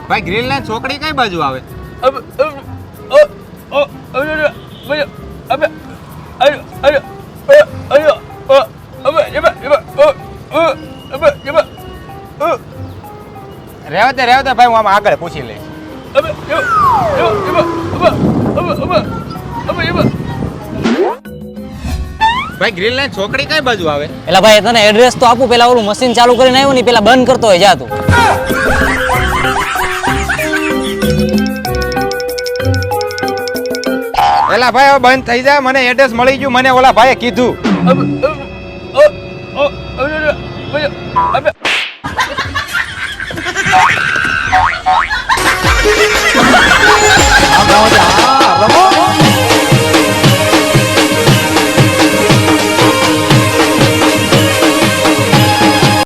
ભાઈ grill line ચોકડી કઈ બાજુ આવે? રહેવા દે ભાઈ, હું આમ આગળ પૂછી લઈશ. ભાઈ ગ્રીલ લાઈન ચોકડી કઈ બાજુ આવે? પેલા ભાઈ તને એડ્રેસ તો આપું, પેલા ઓલું મશીન ચાલુ કરીને આવ્યું ને પેલા બંધ કરતો હોય જા તું. એલા ભાઈ હવે બંધ થઈ જાય, મને એડ્રેસ મળી ગયું, મને ઓલા ભાઈએ કીધું.